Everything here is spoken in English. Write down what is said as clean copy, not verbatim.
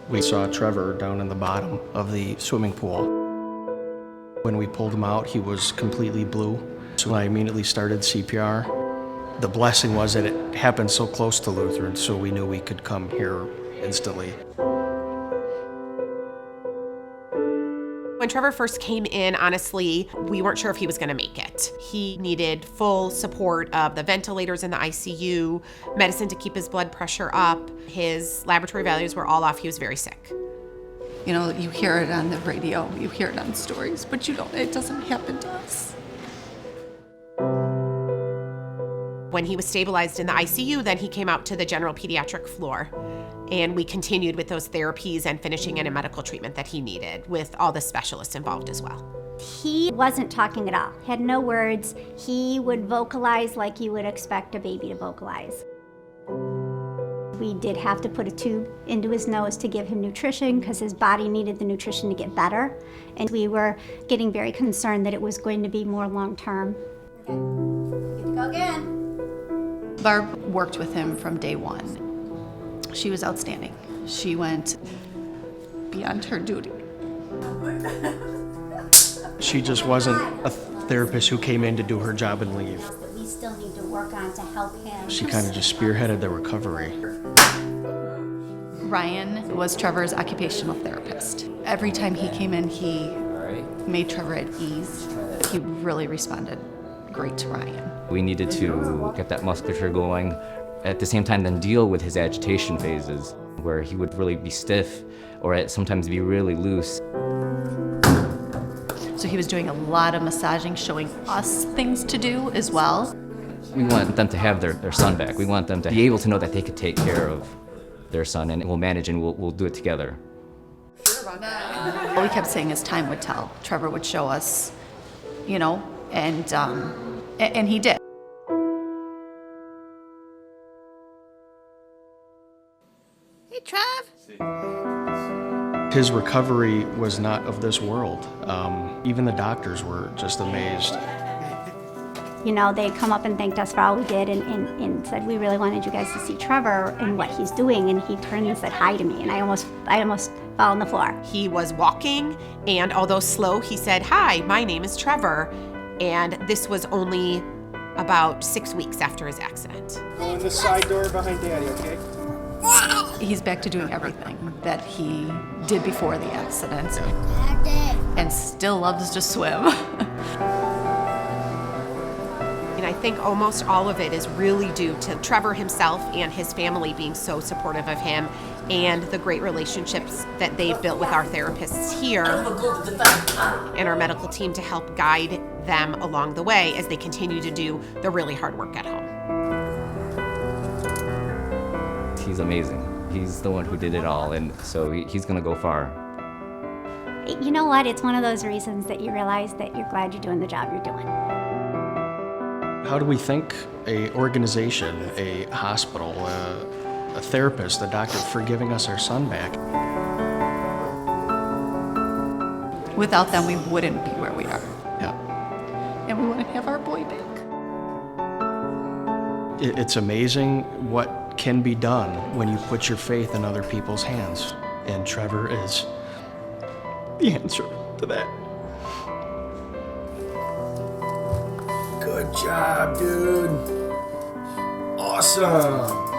We saw Trevor down in the bottom of the swimming pool. When we pulled him out, he was completely blue. So I immediately started CPR. The blessing was that it happened so close to Lutheran, so we knew we could come here instantly. When Trevor first came in, honestly, we weren't sure if he was going to make it. He needed full support of the ventilators in the ICU, medicine to keep his blood pressure up. His laboratory values were all off. He was very sick. You know, you hear it on the radio, you hear it on stories, but it doesn't happen to us. When he was stabilized in the ICU, then he came out to the general pediatric floor. And we continued with those therapies and finishing any medical treatment that he needed with all the specialists involved as well. He wasn't talking at all, had no words. He would vocalize like you would expect a baby to vocalize. We did have to put a tube into his nose to give him nutrition because his body needed the nutrition to get better. And we were getting very concerned that it was going to be more long-term. Okay. Good to go again. Barb worked with him from day one. She was outstanding. She went beyond her duty. She just wasn't a therapist who came in to do her job and leave. That we still need to work on to help him. She kind of just spearheaded the recovery. Ryan was Trevor's occupational therapist. Every time he came in, he made Trevor at ease. He really responded great to Ryan. We needed to get that musculature going. At the same time, then deal with his agitation phases, where he would really be stiff or sometimes be really loose. So he was doing a lot of massaging, showing us things to do as well. We want them to have their son back. We want them to be able to know that they could take care of their son, and we'll manage and we'll do it together. All we kept saying is time would tell. Trevor would show us, you know, and he did. Hey, Trev. His recovery was not of this world. Even the doctors were just amazed. You know, they come up and thanked us for all we did and said, we really wanted you guys to see Trevor and what he's doing. And he turned and said hi to me, and I almost fell on the floor. He was walking, and although slow, he said, "Hi, my name is Trevor." And this was only about 6 weeks after his accident. Go in the side door behind Daddy, okay? He's back to doing everything that he did before the accident and still loves to swim. And I think almost all of it is really due to Trevor himself and his family being so supportive of him, and the great relationships that they've built with our therapists here and our medical team to help guide them along the way as they continue to do the really hard work at home. He's amazing. He's the one who did it all, and so he's gonna go far. You know what? It's one of those reasons that you realize that you're glad you're doing the job you're doing. How do we thank an organization, a hospital, a therapist, a doctor for giving us our son back? Without them, we wouldn't be where we are. Yeah. And we wouldn't have our boy back. It's amazing what can be done when you put your faith in other people's hands. And Trevor is the answer to that. Good job, dude. Awesome.